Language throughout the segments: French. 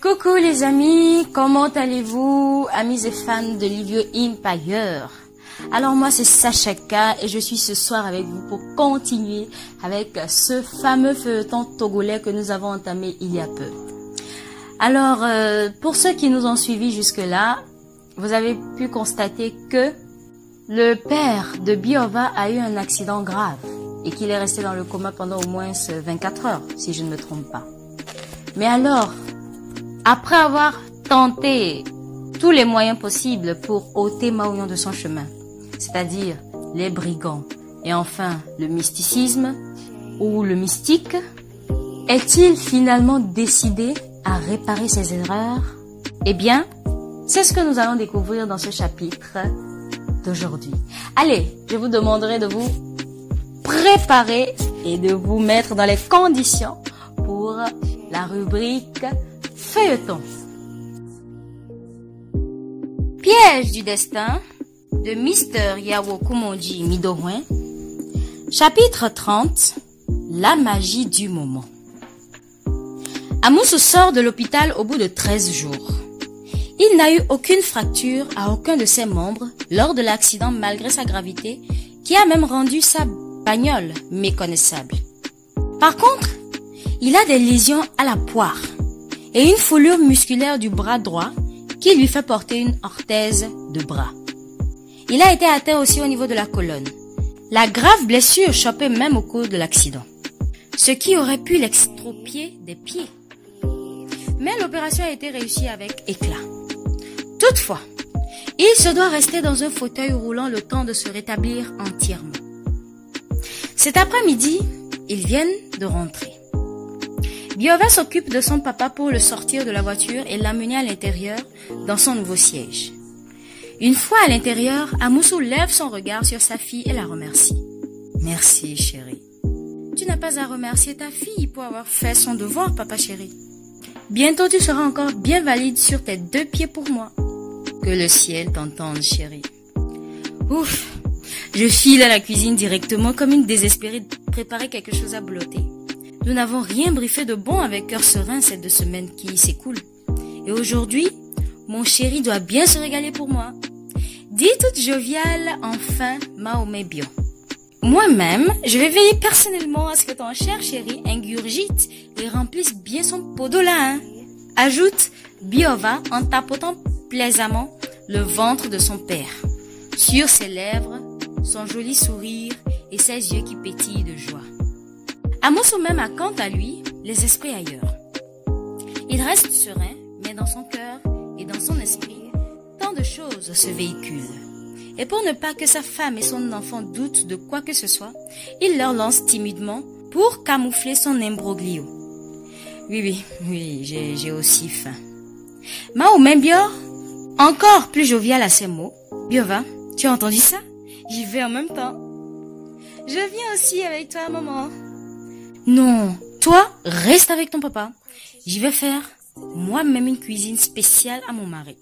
Coucou les amis, comment allez-vous, amis et fans de Livio Empire? Alors moi c'est Sacha K et je suis ce soir avec vous pour continuer avec ce fameux feuilleton togolais que nous avons entamé il y a peu. Alors pour ceux qui nous ont suivis jusque-là, vous avez pu constater que le père de Biova a eu un accident grave et qu'il est resté dans le coma pendant au moins 24 heures, si je ne me trompe pas. Mais alors, après avoir tenté tous les moyens possibles pour ôter Maounion de son chemin, c'est-à-dire les brigands et enfin le mysticisme ou le mystique, est-il finalement décidé à réparer ses erreurs? Eh bien, c'est ce que nous allons découvrir dans ce chapitre d'aujourd'hui. Allez, je vous demanderai de vous préparer et de vous mettre dans les conditions pour la rubrique feuilleton. Piège du destin de Mr. Yao Kumonji Midorwen. Chapitre 30. La magie du moment. Amoussou sort de l'hôpital au bout de 13 jours. Il n'a eu aucune fracture à aucun de ses membres lors de l'accident malgré sa gravité qui a même rendu sa bagnole méconnaissable. Par contre, il a des lésions à la poire et une foulure musculaire du bras droit qui lui fait porter une orthèse de bras. Il a été atteint aussi au niveau de la colonne. La grave blessure chopait même au cours de l'accident, ce qui aurait pu l'extropier des pieds. Mais l'opération a été réussie avec éclat. Toutefois, il se doit rester dans un fauteuil roulant le temps de se rétablir entièrement. Cet après-midi, ils viennent de rentrer. Biova s'occupe de son papa pour le sortir de la voiture et l'amener à l'intérieur dans son nouveau siège. Une fois à l'intérieur, Amoussou lève son regard sur sa fille et la remercie. « Merci, chérie. Tu n'as pas à remercier ta fille pour avoir fait son devoir, papa chéri. Bientôt, tu seras encore bien valide sur tes 2 pieds pour moi. Que le ciel t'entende, chérie. » Ouf, je file à la cuisine directement comme une désespérée de préparer quelque chose à blotter. Nous n'avons rien briefé de bon avec cœur serein ces 2 semaines qui s'écoulent. Et aujourd'hui, mon chéri doit bien se régaler pour moi. Dis toute joviale, enfin, Mahomet Bio. Moi-même, je vais veiller personnellement à ce que ton cher chéri ingurgite et remplisse bien son pot de lin. Ajoute Biova en tapotant plaisamment le ventre de son père. Sur ses lèvres, son joli sourire et ses yeux qui pétillent de joie. Amoussou même a quant à lui les esprits ailleurs. Il reste serein, mais dans son cœur et dans son esprit, tant de choses se véhiculent. Et pour ne pas que sa femme et son enfant doutent de quoi que ce soit, il leur lance timidement pour camoufler son imbroglio. Oui, j'ai aussi faim. Mahomet Bior, encore plus jovial à ces mots. Biova, tu as entendu ça? J'y vais en même temps. Je viens aussi avec toi, maman. Non, toi, reste avec ton papa. J'y vais faire moi-même une cuisine spéciale à mon mari.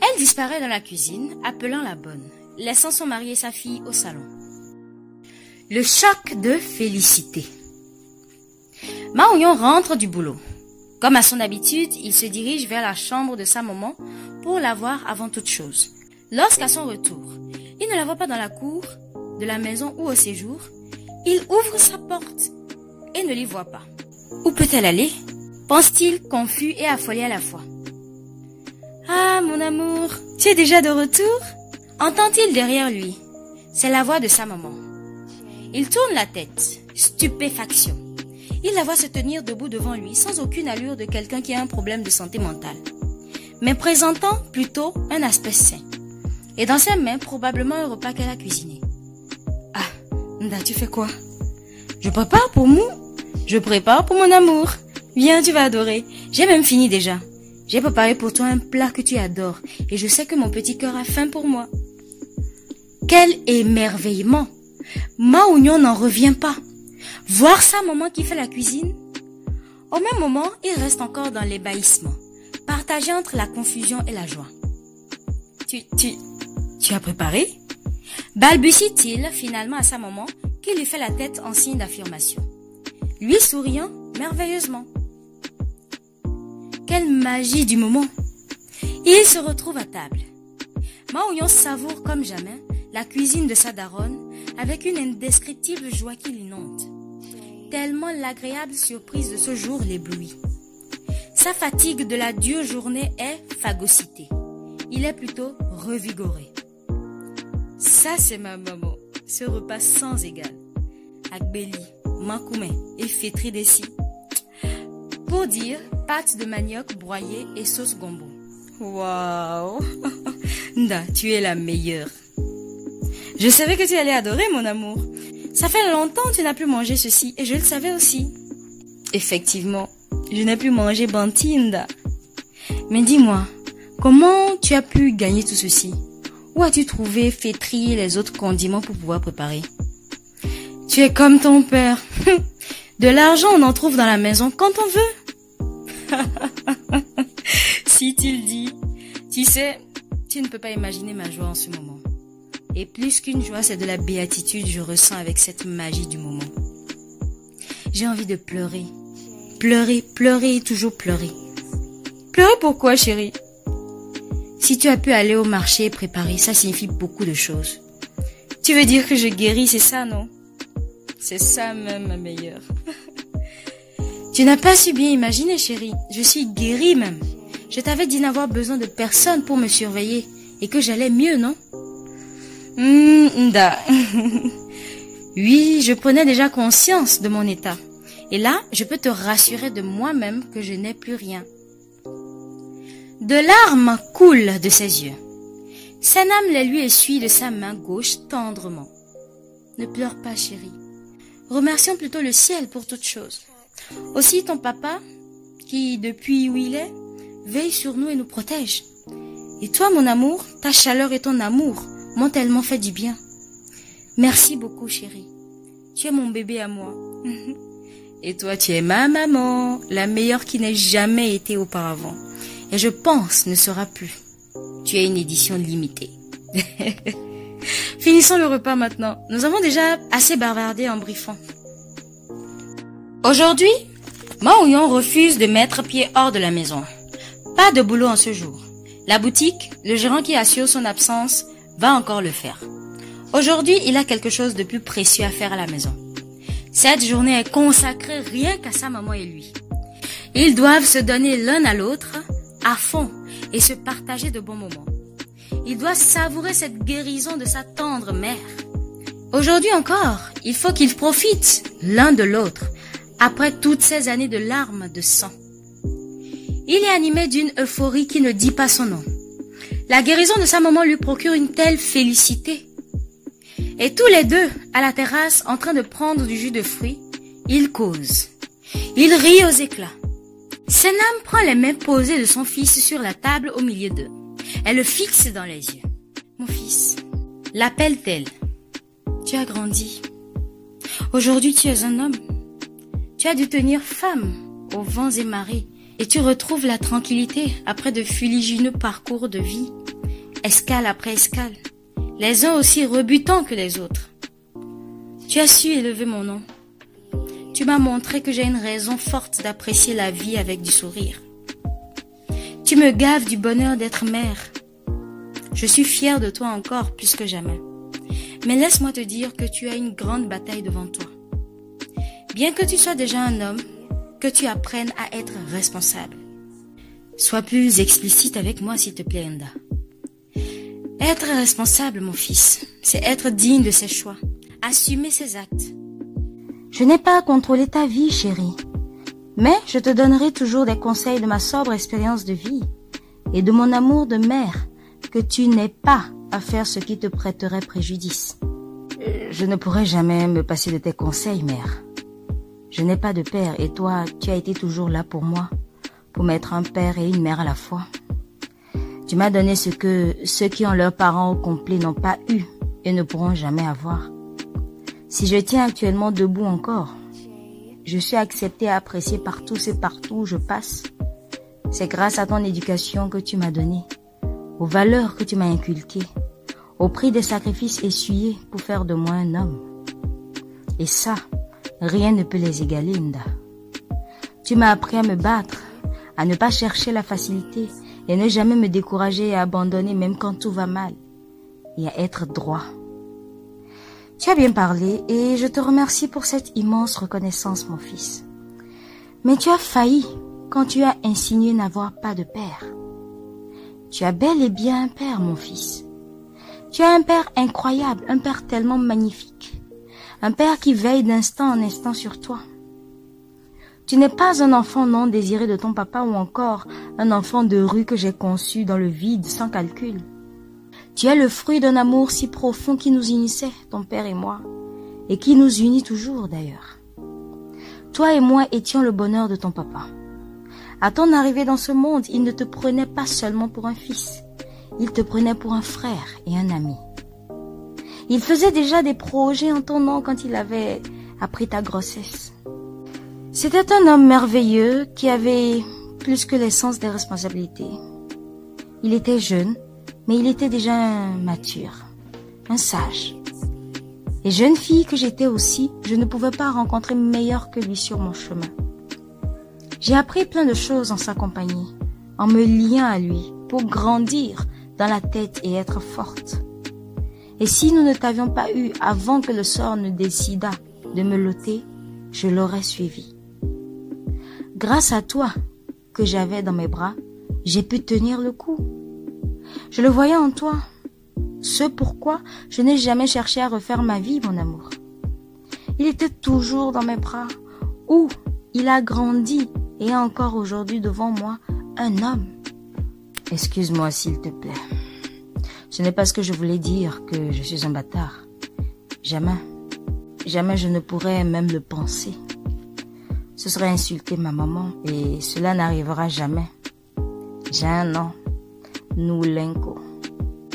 Elle disparaît dans la cuisine, appelant la bonne, laissant son mari et sa fille au salon. Le choc de félicité. Maounion rentre du boulot. Comme à son habitude, il se dirige vers la chambre de sa maman pour la voir avant toute chose. Lorsqu'à son retour, il ne la voit pas dans la cour de la maison ou au séjour, il ouvre sa porte et ne l'y voit pas. Où peut-elle aller? Pense-t-il, confus et affolé à la fois. Ah, mon amour, tu es déjà de retour? Entend-il derrière lui? C'est la voix de sa maman. Il tourne la tête, stupéfaction. Il la voit se tenir debout devant lui sans aucune allure de quelqu'un qui a un problème de santé mentale, mais présentant plutôt un aspect sain. Et dans ses mains, probablement un repas qu'elle a cuisiné. Ah, Nda, tu fais quoi? Je prépare pour Mou. Je prépare pour mon amour. Viens, tu vas adorer. J'ai même fini déjà. J'ai préparé pour toi un plat que tu adores et je sais que mon petit cœur a faim pour moi. Quel émerveillement! Maounion n'en revient pas. Voir sa maman qui fait la cuisine. Au même moment, il reste encore dans l'ébahissement, partagé entre la confusion et la joie. Tu as préparé? Balbutie-t-il finalement à sa maman qui lui fait la tête en signe d'affirmation. Lui souriant merveilleusement. Quelle magie du moment! Ils se retrouvent à table. Ma Oyon savoure comme jamais la cuisine de sa daronne avec une indescriptible joie qui l'inonde. Tellement l'agréable surprise de ce jour l'éblouit. Sa fatigue de la dure journée est phagocytée. Il est plutôt revigoré. Ça c'est ma maman, ce repas sans égal. Agbeli, mankoumé et fétri d'ici. Pour dire, pâte de manioc broyée et sauce gombo. Waouh! Nda, tu es la meilleure. Je savais que tu allais adorer mon amour. Ça fait longtemps que tu n'as plus mangé ceci et je le savais aussi. Effectivement, je n'ai plus mangé Banti, Nda. Mais dis-moi, comment tu as pu gagner tout ceci? Où as-tu trouvé, fait trier les autres condiments pour pouvoir préparer? Tu es comme ton père. De l'argent, on en trouve dans la maison quand on veut. Si tu le dis, tu sais, tu ne peux pas imaginer ma joie en ce moment. Et plus qu'une joie, c'est de la béatitude je ressens avec cette magie du moment. J'ai envie de pleurer. Pleurer, pleurer et toujours pleurer. Pleurer pourquoi, chérie? Si tu as pu aller au marché et préparer, ça signifie beaucoup de choses. Tu veux dire que je guéris, c'est ça, non? C'est ça même, ma meilleure. Tu n'as pas su bien imaginer, chérie. Je suis guérie même. Je t'avais dit n'avoir besoin de personne pour me surveiller et que j'allais mieux, non? Nda. Oui, je prenais déjà conscience de mon état. Et là, je peux te rassurer de moi-même que je n'ai plus rien. De larmes coulent de ses yeux. Sanam les lui essuie de sa main gauche tendrement. Ne pleure pas, chérie. Remercions plutôt le ciel pour toute chose. Aussi ton papa, qui depuis où il est, veille sur nous et nous protège. Et toi, mon amour, ta chaleur et ton amour m'ont tellement fait du bien. Merci beaucoup, chérie. Tu es mon bébé à moi. Et toi, tu es ma maman, la meilleure qui n'ait jamais été auparavant. Et je pense ne sera plus. Tu es une édition limitée. Finissons le repas maintenant. Nous avons déjà assez bavardé en briefant. Aujourd'hui, Ma Oyon refuse de mettre pied hors de la maison. Pas de boulot en ce jour. La boutique, le gérant qui assure son absence, va encore le faire. Aujourd'hui, il a quelque chose de plus précieux à faire à la maison. Cette journée est consacrée rien qu'à sa maman et lui. Ils doivent se donner l'un à l'autre à fond et se partager de bons moments. Il doit savourer cette guérison de sa tendre mère. Aujourd'hui encore, il faut qu'ils profitent l'un de l'autre après toutes ces années de larmes de sang. Il est animé d'une euphorie qui ne dit pas son nom. La guérison de sa maman lui procure une telle félicité. Et tous les deux, à la terrasse, en train de prendre du jus de fruits, ils causent. Ils rient aux éclats. Sanam prend les mains posées de son fils sur la table au milieu d'eux. Elle le fixe dans les yeux. Mon fils, l'appelle-t-elle. Tu as grandi. Aujourd'hui, tu es un homme. Tu as dû tenir femme aux vents et marées et tu retrouves la tranquillité après de fuligineux parcours de vie, escale après escale, les uns aussi rebutants que les autres. Tu as su élever mon nom. Tu m'as montré que j'ai une raison forte d'apprécier la vie avec du sourire. Tu me gaves du bonheur d'être mère. Je suis fière de toi encore plus que jamais. Mais laisse-moi te dire que tu as une grande bataille devant toi. Bien que tu sois déjà un homme, que tu apprennes à être responsable. Sois plus explicite avec moi, s'il te plaît, Nda. Être responsable, mon fils, c'est être digne de ses choix, assumer ses actes. Je n'ai pas à contrôler ta vie, chérie, mais je te donnerai toujours des conseils de ma sobre expérience de vie et de mon amour de mère, que tu n'aies pas à faire ce qui te prêterait préjudice. Je ne pourrai jamais me passer de tes conseils, mère. Je n'ai pas de père et toi, tu as été toujours là pour moi, pour m'être un père et une mère à la fois. Tu m'as donné ce que ceux qui ont leurs parents au complet n'ont pas eu et ne pourront jamais avoir. Si je tiens actuellement debout encore, je suis acceptée et appréciée par tous et partout où je passe. C'est grâce à ton éducation que tu m'as donnée, aux valeurs que tu m'as inculquées, au prix des sacrifices essuyés pour faire de moi un homme. Et ça, rien ne peut les égaler, Nda. Tu m'as appris à me battre, à ne pas chercher la facilité et à ne jamais me décourager et abandonner même quand tout va mal, et à être droit. Tu as bien parlé et je te remercie pour cette immense reconnaissance, mon fils. Mais tu as failli quand tu as insinué n'avoir pas de père. Tu as bel et bien un père, mon fils. Tu as un père incroyable, un père tellement magnifique, un père qui veille d'instant en instant sur toi. Tu n'es pas un enfant non désiré de ton papa ou encore un enfant de rue que j'ai conçu dans le vide sans calcul. Tu es le fruit d'un amour si profond qui nous unissait, ton père et moi, et qui nous unit toujours d'ailleurs. Toi et moi étions le bonheur de ton papa. À ton arrivée dans ce monde, il ne te prenait pas seulement pour un fils, il te prenait pour un frère et un ami. Il faisait déjà des projets en ton nom quand il avait appris ta grossesse. C'était un homme merveilleux qui avait plus que l'essence des responsabilités. Il était jeune, mais il était déjà un mature, un sage. Et jeune fille que j'étais aussi, je ne pouvais pas rencontrer meilleur que lui sur mon chemin. J'ai appris plein de choses en sa compagnie, en me liant à lui, pour grandir dans la tête et être forte. Et si nous ne t'avions pas eu avant que le sort ne décidât de me l'ôter, je l'aurais suivi. Grâce à toi que j'avais dans mes bras, j'ai pu tenir le coup. Je le voyais en toi. Ce pourquoi je n'ai jamais cherché à refaire ma vie, mon amour. Il était toujours dans mes bras, où il a grandi et est encore aujourd'hui devant moi un homme. Excuse-moi s'il te plaît. Ce n'est pas ce que je voulais dire, que je suis un bâtard. Jamais. Jamais je ne pourrais même le penser. Ce serait insulter ma maman et cela n'arrivera jamais. J'ai un nom. Noulenko.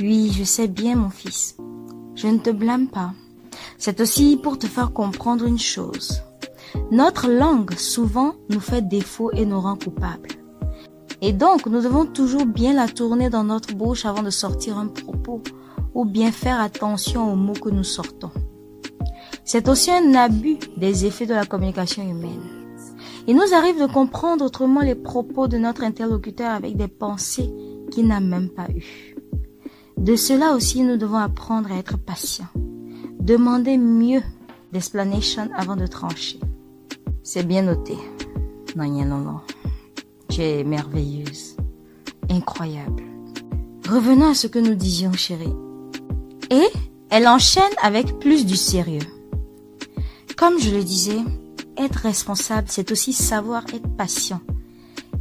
Oui, je sais bien, mon fils. Je ne te blâme pas. C'est aussi pour te faire comprendre une chose. Notre langue, souvent, nous fait défaut et nous rend coupables. Et donc, nous devons toujours bien la tourner dans notre bouche avant de sortir un propos, ou bien faire attention aux mots que nous sortons. C'est aussi un abus des effets de la communication humaine. Il nous arrive de comprendre autrement les propos de notre interlocuteur avec des pensées qu'il n'a même pas eues. De cela aussi, nous devons apprendre à être patients. Demander mieux d'explanation avant de trancher. C'est bien noté. Non. Tu es merveilleuse. Incroyable. Revenons à ce que nous disions, chérie. Et elle enchaîne avec plus du sérieux. Comme je le disais, être responsable, c'est aussi savoir être patient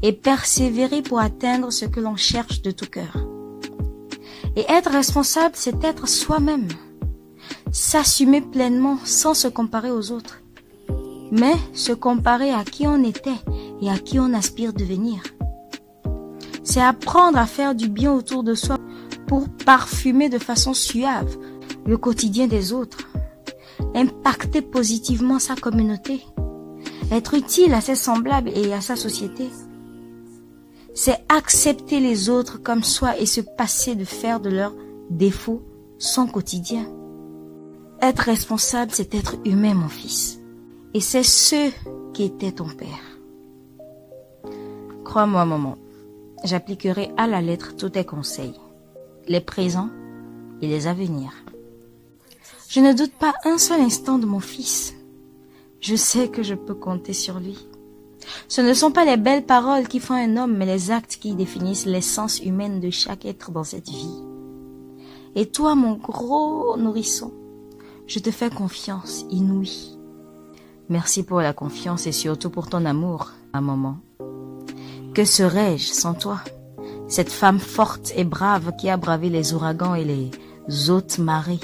et persévérer pour atteindre ce que l'on cherche de tout cœur. Et être responsable, c'est être soi-même. S'assumer pleinement sans se comparer aux autres. Mais se comparer à qui on était et à qui on aspire devenir. C'est apprendre à faire du bien autour de soi pour parfumer de façon suave le quotidien des autres. Impacter positivement sa communauté. Être utile à ses semblables et à sa société. C'est accepter les autres comme soi et se passer de faire de leurs défauts son quotidien. Être responsable, c'est être humain, mon fils. Et c'est ce qui était ton père. Crois-moi, maman, j'appliquerai à la lettre tous tes conseils, les présents et les à venir. Je ne doute pas un seul instant de mon fils. Je sais que je peux compter sur lui. Ce ne sont pas les belles paroles qui font un homme, mais les actes qui définissent l'essence humaine de chaque être dans cette vie. Et toi, mon gros nourrisson, je te fais confiance inouïe. Merci pour la confiance et surtout pour ton amour, ma maman. Que serais-je sans toi, cette femme forte et brave qui a bravé les ouragans et les hautes marées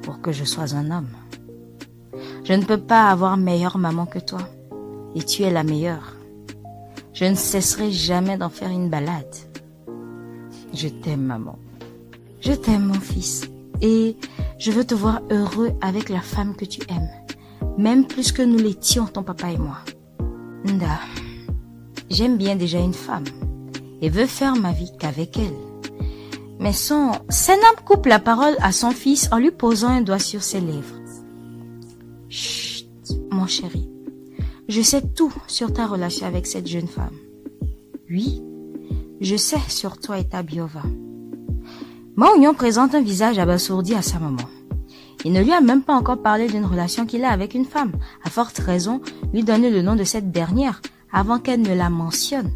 pour que je sois un homme? Je ne peux pas avoir meilleure maman que toi, et tu es la meilleure. Je ne cesserai jamais d'en faire une balade. Je t'aime, maman. Je t'aime, mon fils, et je veux te voir heureux avec la femme que tu aimes, même plus que nous l'étions, ton papa et moi. Nda, j'aime bien déjà une femme, et veux faire ma vie qu'avec elle. Mais Senam coupe la parole à son fils en lui posant un doigt sur ses lèvres. Chut, mon chéri, je sais tout sur ta relation avec cette jeune femme. Oui, je sais sur toi et ta Biova. Maounion présente un visage abasourdi à sa maman. Il ne lui a même pas encore parlé d'une relation qu'il a avec une femme. À forte raison, lui donner le nom de cette dernière avant qu'elle ne la mentionne.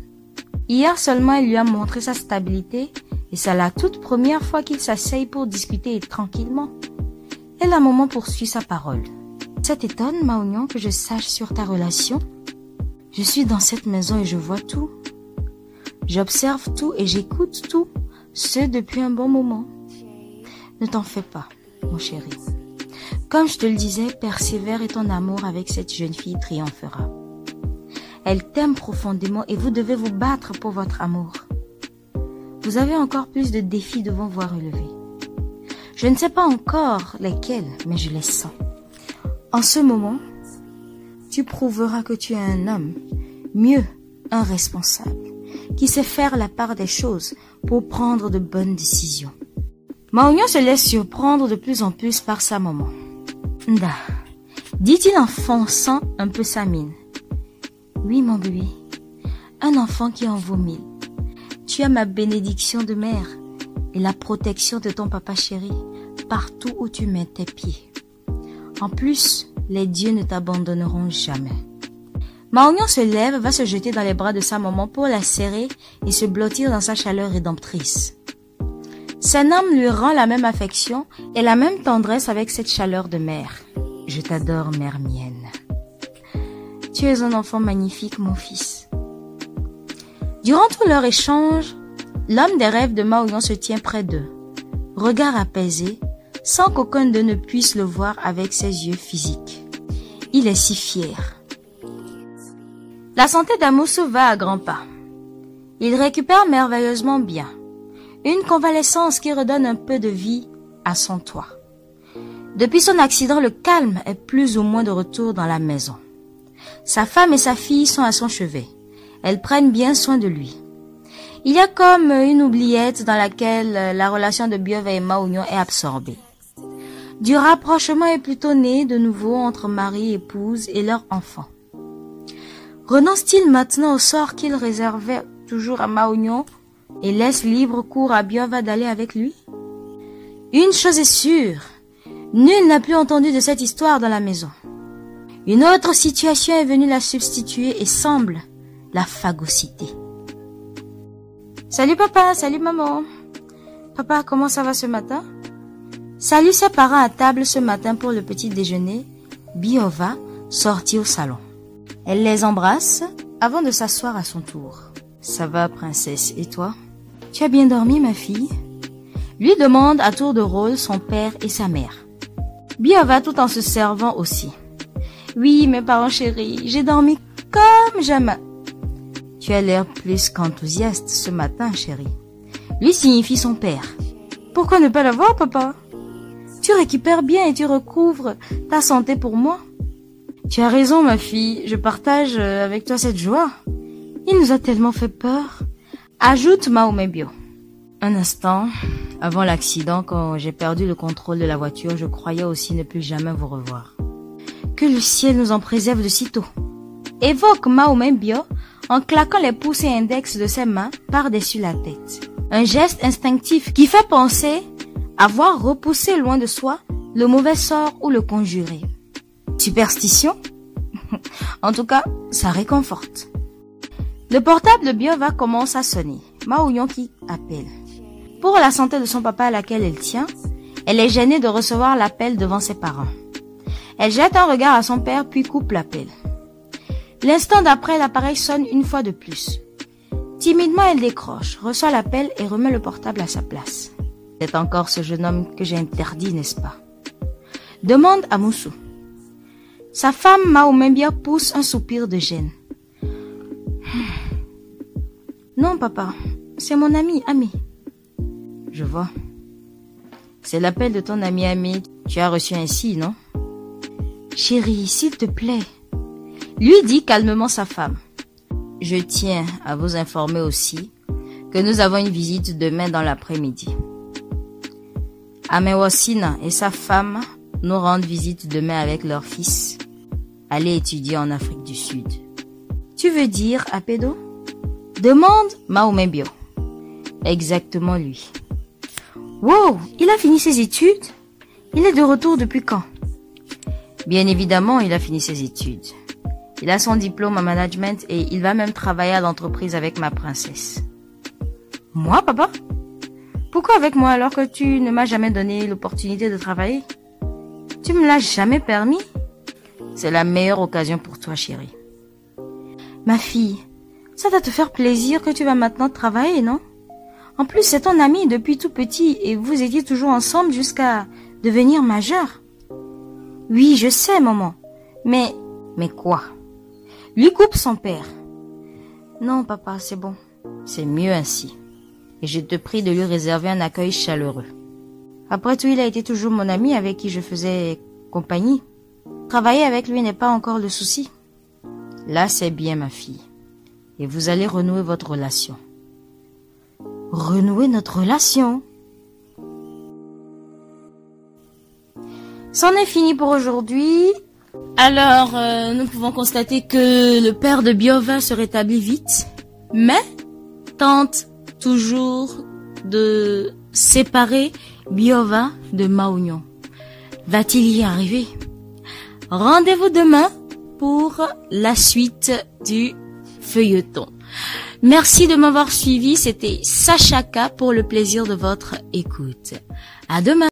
Hier seulement, elle lui a montré sa stabilité et c'est la toute première fois qu'il s'asseye pour discuter tranquillement. Et la maman poursuit sa parole. Ça t'étonne, Maounion, que je sache sur ta relation? Je suis dans cette maison et je vois tout. J'observe tout et j'écoute tout, ce depuis un bon moment. Ne t'en fais pas, mon chéri. Comme je te le disais, persévère et ton amour avec cette jeune fille triomphera. Elle t'aime profondément et vous devez vous battre pour votre amour. Vous avez encore plus de défis devant vous à relever. Je ne sais pas encore lesquels, mais je les sens. En ce moment, tu prouveras que tu es un homme, mieux, un responsable, qui sait faire la part des choses pour prendre de bonnes décisions. Maounion se laisse surprendre de plus en plus par sa maman. Nda, dit-il en fonçant un peu sa mine. Oui, mon bébé, un enfant qui en vaut 1000. Tu as ma bénédiction de mère et la protection de ton papa chéri partout où tu mets tes pieds. En plus, les dieux ne t'abandonneront jamais. Maounion se lève, va se jeter dans les bras de sa maman pour la serrer et se blottir dans sa chaleur rédemptrice. Son homme lui rend la même affection et la même tendresse avec cette chaleur de mère. Je t'adore, mère mienne. Tu es un enfant magnifique, mon fils. Durant tout leur échange, l'homme des rêves de Maounion se tient près d'eux, regard apaisé, sans qu'aucun d'eux ne puisse le voir avec ses yeux physiques. Il est si fier. La santé d'Amoussou va à grands pas. Il récupère merveilleusement bien. Une convalescence qui redonne un peu de vie à son toit. Depuis son accident, le calme est plus ou moins de retour dans la maison. Sa femme et sa fille sont à son chevet. Elles prennent bien soin de lui. Il y a comme une oubliette dans laquelle la relation de Biova et Maounion est absorbée. Du rapprochement est plutôt né de nouveau entre mari et épouse et leur enfant. Renonce-t-il maintenant au sort qu'il réservait toujours à Maounion et laisse libre cours à Biova d'aller avec lui? Une chose est sûre, nul n'a plus entendu de cette histoire dans la maison. Une autre situation est venue la substituer et semble la phagocyter. Salut papa, salut maman. Papa, comment ça va ce matin? Salut ses parents à table ce matin pour le petit déjeuner. Biova sortit au salon. Elle les embrasse avant de s'asseoir à son tour. Ça va, princesse, et toi? Tu as bien dormi, ma fille? Lui demande à tour de rôle son père et sa mère. Biova tout en se servant aussi. Oui, mes parents chéris, j'ai dormi comme jamais. Tu as l'air plus qu'enthousiaste ce matin, chérie. Lui signifie son père. Pourquoi ne pas l'avoir, papa? Tu récupères bien et tu recouvres ta santé pour moi. Tu as raison, ma fille. Je partage avec toi cette joie. Il nous a tellement fait peur. Ajoute Maomebio. Un instant, avant l'accident, quand j'ai perdu le contrôle de la voiture, je croyais aussi ne plus jamais vous revoir. Que le ciel nous en préserve de sitôt. Évoque Maomebio en claquant les pouces et index de ses mains par-dessus la tête. Un geste instinctif qui fait penser avoir repoussé loin de soi le mauvais sort ou le conjurer. Superstition? En tout cas, ça réconforte. Le portable de Biova commence à sonner. Maounion qui appelle. Pour la santé de son papa à laquelle elle tient, elle est gênée de recevoir l'appel devant ses parents. Elle jette un regard à son père puis coupe l'appel. L'instant d'après, l'appareil sonne une fois de plus. Timidement, elle décroche, reçoit l'appel et remet le portable à sa place. C'est encore ce jeune homme que j'ai interdit, n'est-ce pas? Demande à Moussou. Sa femme Maomebia pousse un soupir de gêne. Non, papa, c'est mon ami, Ami. Je vois. C'est l'appel de ton ami Ami. Tu as reçu ainsi, non? Chérie, s'il te plaît. Lui dit calmement sa femme. Je tiens à vous informer aussi que nous avons une visite demain dans l'après-midi. Amewasina et sa femme nous rendent visite demain avec leur fils. Aller étudier en Afrique du Sud. Tu veux dire, Apédo? Demande Mahomet Bio. Exactement lui. Wow, il a fini ses études? Il est de retour depuis quand? Bien évidemment, il a fini ses études. Il a son diplôme en management et il va même travailler à l'entreprise avec ma princesse. Moi, papa? Pourquoi avec moi alors que tu ne m'as jamais donné l'opportunité de travailler? Tu me l'as jamais permis? C'est la meilleure occasion pour toi, chérie. Ma fille, ça doit te faire plaisir que tu vas maintenant travailler, non? En plus, c'est ton ami depuis tout petit et vous étiez toujours ensemble jusqu'à devenir majeur. Oui, je sais, maman. Mais quoi? Lui coupe son père. Non, papa, c'est bon. C'est mieux ainsi. Et je te prie de lui réserver un accueil chaleureux. Après tout, il a été toujours mon ami avec qui je faisais compagnie. Travailler avec lui n'est pas encore le souci. Là, c'est bien, ma fille. Et vous allez renouer votre relation. Renouer notre relation? C'en est fini pour aujourd'hui. Alors, nous pouvons constater que le père de Biova se rétablit vite, mais tente toujours de séparer Biova de Maounion. Va-t-il y arriver? Rendez-vous demain pour la suite du feuilleton. Merci de m'avoir suivi. C'était Sacha K pour le plaisir de votre écoute. À demain.